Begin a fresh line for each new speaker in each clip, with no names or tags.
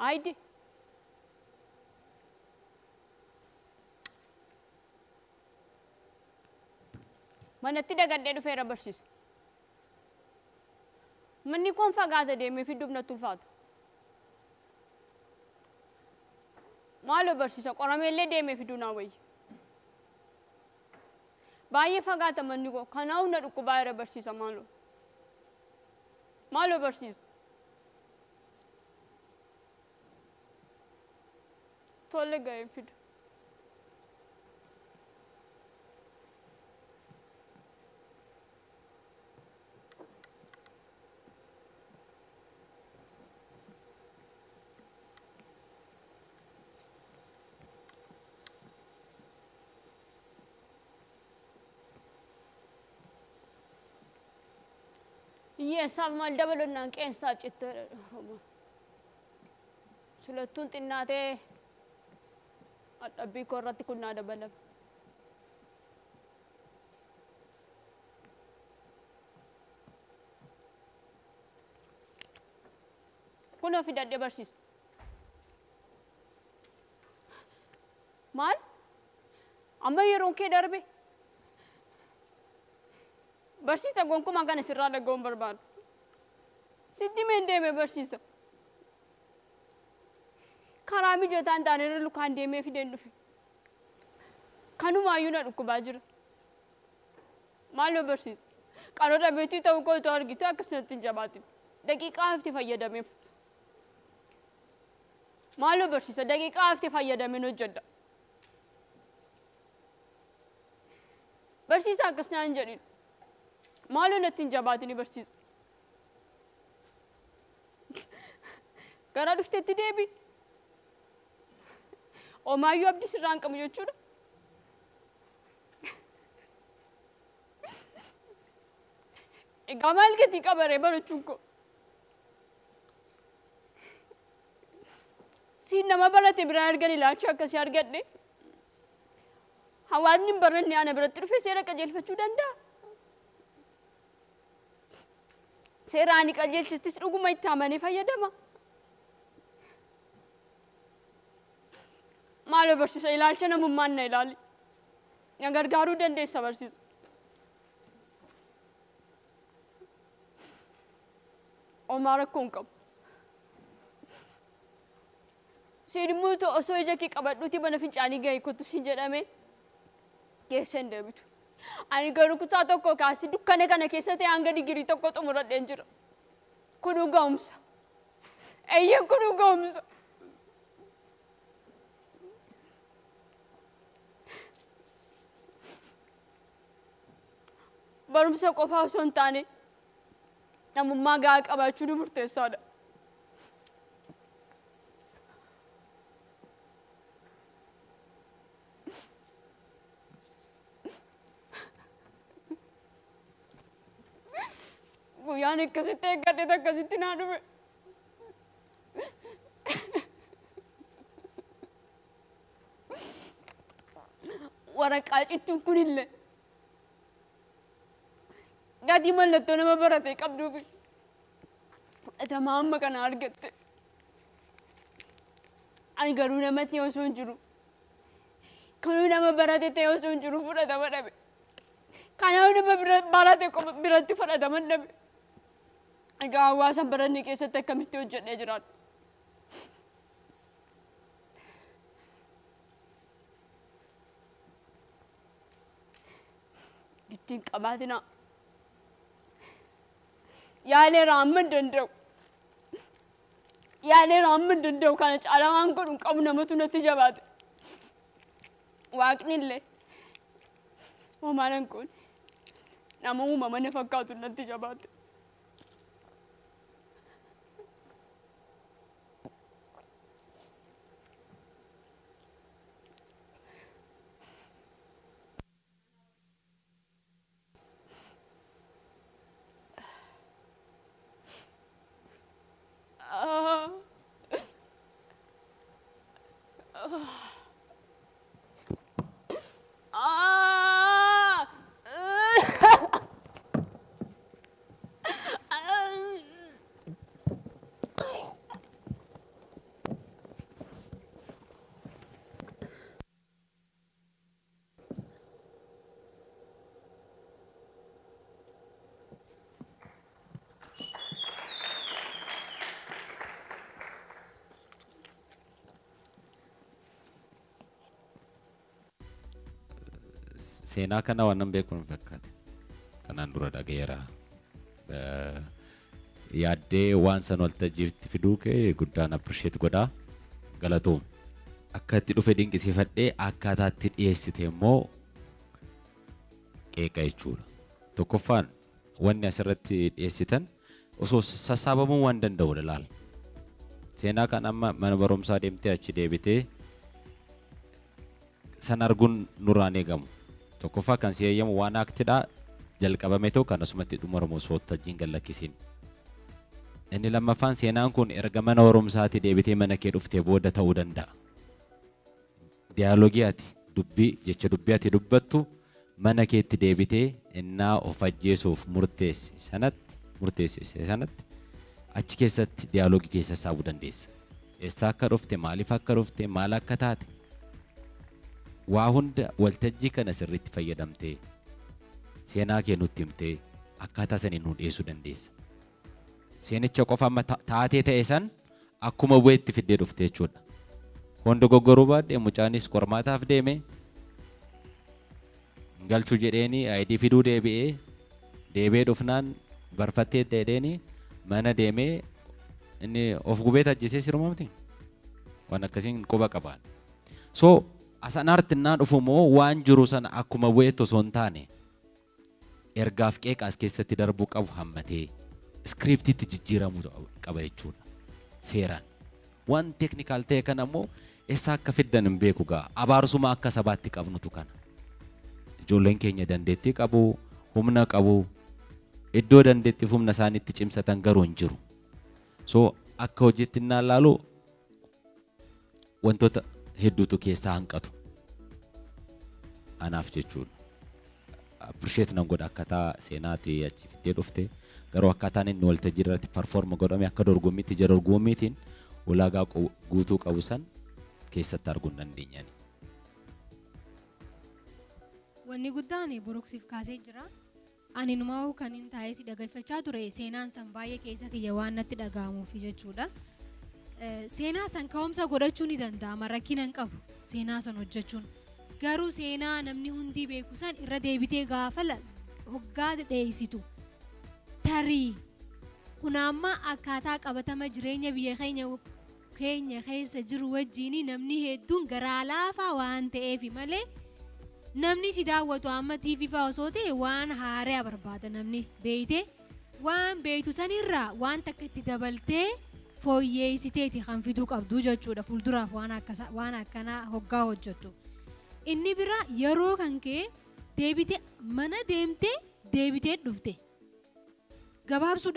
Aydi. Manatti dagadhee dhufeera barsiisa. Manni kun fagaata deemee fi dubna tulfaatu. Maaloo barsiisa qorameellee deemee fi dunaa wayyi. Baay'ee fagaata manni kun kanaa hunda dhukkubaa irra barsiisa maaloo. Maaloo barsiisa. Tole ga'ee fidu. Hiyyeessaaf maal dabalannaan qeensaa cittee sulattuun xinnaatee adhabbii koo irratti kunnaa dabalame. Kunoo fidadhee barsiisa. Maal? Amma yeroon kee darbe. Barsiisa gonkumaa kana sirraa dhaga'uun barbaadu. Sitti meen deemee barsiisa. Karaa mijataan taane irra lukaan deemee fideen dhufe. Kanumaayyuu na dhukkubaa jira. Maaloo barsiisa. Qaroodha beektii ta'uu koo itoo argitu akkasumatti hin jabaatin. Daqiiqaa hafti fayyadameef. Maaloo barsiisa daqiiqaa hafti fayyadameen hojjedha. Barsiisa akkasnaa hin jedhin. Maaloo natti hin jabaatini barsiisa. Gara dhufteetti deebi. Omaayyuu abdii sirraan qabu jechuudha. Egaa maal gatii qabaree barachuun koo. Siin nama barate biraa argan ilaalcha akkasii argadhe. Hawaasni hin baranne ana biratti dhufee seera qajeelfachuu danda'a. Seera ani qajeelchistis dhuguma itti amanee fayyadama. Maaloo barsiisa ilaalcha namummaan na ilaali. Na gargaaruu dandeessa barsiisa. Omaa rakkoo hin qabu. Siin immoo osoo ija kee qabadhuutii mana fincaanii gahee kottu siin jedhame keessa hin deebitu. Ani garuu kutaa tokko kaasee dukkana kana keessa ta'e hanga digirii tokko xumuradheen jira. Kunuu ga'umsa. Eeyyee kunuu ga'umsa. Barumsa qofaa osoo hin taane namummaa gahaa qabaachuun murteessaadha. Guyyaan akkasitti eeggadhe akkasitti naa dhufe. Waraqaa cittuun kunillee gadi mallattoo nama barate qabduufi fudhatamaa amma kana argatte. Ani garuu nama ta'e osoo hin jiru. Kanuu nama barate ta'e osoo hin jiru fudhatama dhabe. Kanaaf nama barate biratti fudhatama dhabe. Egaa hawaasa baranne keessatti akkamitti hojjedhee jiraadha. Gittiin qabaatinaa. Yaaleera amma hin danda'u. Yaaleera amma hin danda'u kana caalaa waan godhu hin qabu namatu natti jabaate. Waaqni illee homaan kun nama uumama na fakkaatu natti jabaate.
seenaa kana waan nan beeku hin fakkaate. Kanaan dura dhagayeera. Yaaddee waan san waltajjiitti fiduu kee guddaan appreciate godhaa. Galatoom. Akka itti dhufe dinqisiifadhee akkaataa itti dhiyeessite immoo qeeqa jechuudha. Tokkoffaan wanni asirratti dhiyeessitan osoo sassaabamuu waan danda'udha laal. Seenaa kan amma mana barumsaa deemtee achi deebitee san arguun nurraan eegamu. Tokkoffaa kan si eeyyamu waan aktidhaa jalqabame ta'u kan asumatti dhumaramu osoo wajjin gallakkisiin. Inni lammaffaan seenaan kun erga mana barumsaatti deebitee mana kee dhuftee booda ta'uu danda'a. Diyaaloogii ati dubbii jecha dubbii ati dubbattu mana keetti deebitee innaa of ajjeesuuf murteessise sanatti achi keessatti diyaaloogii keessa saabuu dandeessa. Eessaa akka dhufte, maaliif akka dhufte, maal akka taate waa hunda waltajjii kana sirriitti fayyadamtee seenaa kee nutti himtee akkaataa saniin nu dhiyeessuu dandeessa. Seenicha qofa amma taatee ta'e san akkuma bu'eetti fiddee dhufte jechuudha. Hondo goggoruu baadhee mucaanis qormaataaf deeme galchuu jedheeni ID fiduu deebi'ee dhufnaan barfattee deedeeni mana deemee inni of gubee tajjisee sirmamti. Waan akkasiin quba qabaan. So asanaarti innaan dhufumoo waan jiru sana akkuma bu'eetti osoo hin taane ergaaf qeeqaas keessatti darbuu qabu hammatee scriptitti jijjiiramuu qaba jechuudha. Seeraan. Waan teknikaal ta'e kana immoo eessa akka fiddan hin beeku gaa abaarsuma akka sabaatti qabnutu kana. Ijoolleen keenya dandeettii qabu, humna qabu, iddoo dandeettiif humna isaaniitti cimsatan garuu hin jiru. So akka hojiitti innaan laalu wantoota hedduutu keessaa hanqatu. Anaaf jechuudha. Appreciate nan godha akkaataa seenaati achi fiddee dhufte. Garuu akkaataan inni waltajjii irratti performa godhame akka dorgommiitti jira dorgommiitiin ulaagaa guutuu qabu san keessatti arguu hin dandeenyani.
Wanni guddaan buruqsiif kaasee jira. Ani numaa'uu kan hin taa'ee si dhaggeeffachaa ture seenaan san baay'ee keessa kiyya waan natti dhaga'amuuf jechuudha. Seenaa san ka'umsa godhachuu ni danda'ama rakkina hin qabu seenaa san hojjechuun. Garuu seenaa namni hundi beeku san irra deebitee gaafa hoggaa dheeysitu. Tarii kun amma akkaataa qabatama jireenya biyya keenya keessa jiru wajjin namni hedduun garaa laafaa waan ta'eef malee namni si daawwatu amma TV fa'aa osoo ta'e waan haaraa barbaada namni beeyte waan beeytu sanirraa waan takka itti dabaltee fooyyeessiteeti kan fiduu qabdu jechuudha fuulduraaf waan akkanaa hoggaa hojjettu. Inni bira yeroo kan kee deebitee mana deemtee deebitee dhufte. Gabaabsuu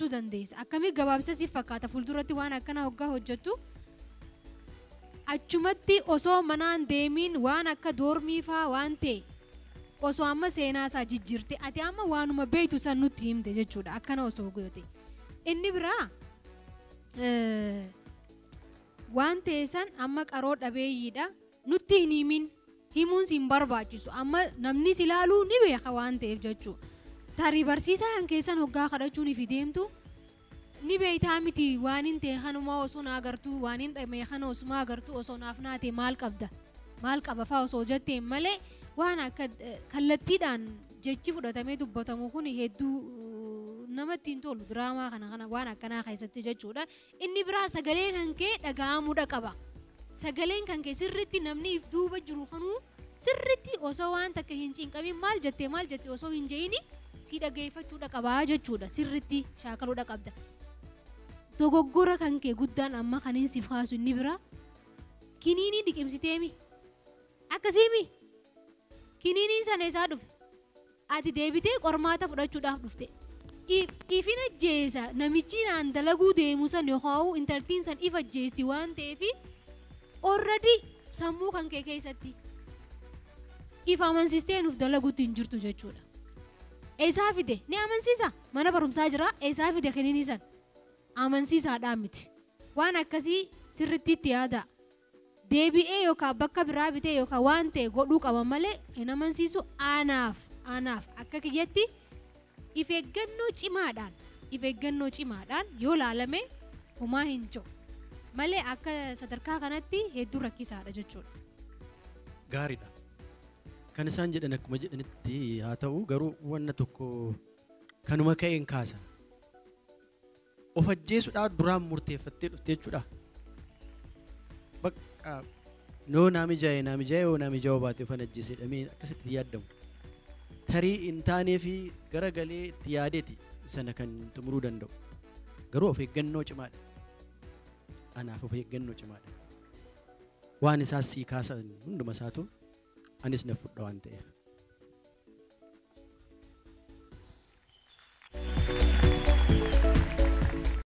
dandeessa. Akkamii gabaabsa si fakkaata fuulduratti waan akkana hoggaa hojjettu achumatti osoo manaan deemiin waan akka doormii fa'aa waan ta'e osoo amma seenaa isaa jijjiirte ati amma waanuma beeytu san nutti himte jechuudha akkana osoo goote. Inni biraa waan ta'e san amma qaroo dhabeeyyiidha nutti hin himin himuun si hin barbaachisu amma namni si ilaaluu ni beeka waan ta'eef jechuudha. Tarii barsiisaa kan keessan hoggaa kadhachuun ifi deemtu ni beeytaa miti waan hin ta'e kanuma osoo na agartuu waan hin dhamee kana osuma agartuu osoo naaf naate maal qaba fa'aa osoo jettee malee waan akka kallattiidhaan jechi fudhatamee dubbatamu kun hedduu namatti hin tolu diraamaa kana waan akkanaa keessatti jechuudha. Inni biraa sagalee kan kee dhaga'amuudha qaba. Sagaleen kan kee sirriitti namni if duuba jiru kanuu sirriitti osoo waan takka hin cinqamin maal jette osoo hin jeeyini si dhaggeeffachuudha qabaa jechuudha sirriitti shaakaluudha qabda. Dogoggora kan kee guddaan amma kaniin siif kaasu inni bira kiniinii dhiqimsiteemi akkasiimi kiniiniin sana isaa dhufe ati deebitee qormaata fudhachuudhaaf dhufte ifin ajjeesa namichi naan dalaguu deemu san yookaan intaltiin san if ajjeesti waan ta'eef already sammuu kan kee keessatti if amansiistee nuuf dalaguutti hin jirtu jechuudha. Eessaa fide ni amansiisa mana barumsaa jira eessaa fide kiniinii san amansiisaadhaan miti waan akkasii sirriitti yaada deebi'ee yookaan bakka biraa bitee yookaan waan ta'e godhuu qaba malee hin amansiisu anaaf akka kiyyatti if eeggannoo cimaadhaan yoo laalame homaa hin jiru malee akka sadarkaa kanatti hedduu rakkisaadha jechuudha.
Gaariidha. kan isaan jedhan akkuma jedhanitti haa ta'u garuu wanna tokko kanuma ka'een kaasa. Of ajjeesuudhaan duraan murteeffattee dhuftee jechuudha. Bakka noo naamijaa'ee yoo naamijaa'oo baate of ajjeesee dhamee akkasitti yaadamu. Tarii hin taanee fi garagalee itti yaadeeti sana kan xumuruu danda'u. Garuu of eeggannoo cimaadha. Anaaf of eeggannoo cimaadha. Waan isaas sii kaasan hunduma isaatu anis na fudha waan ta'eef.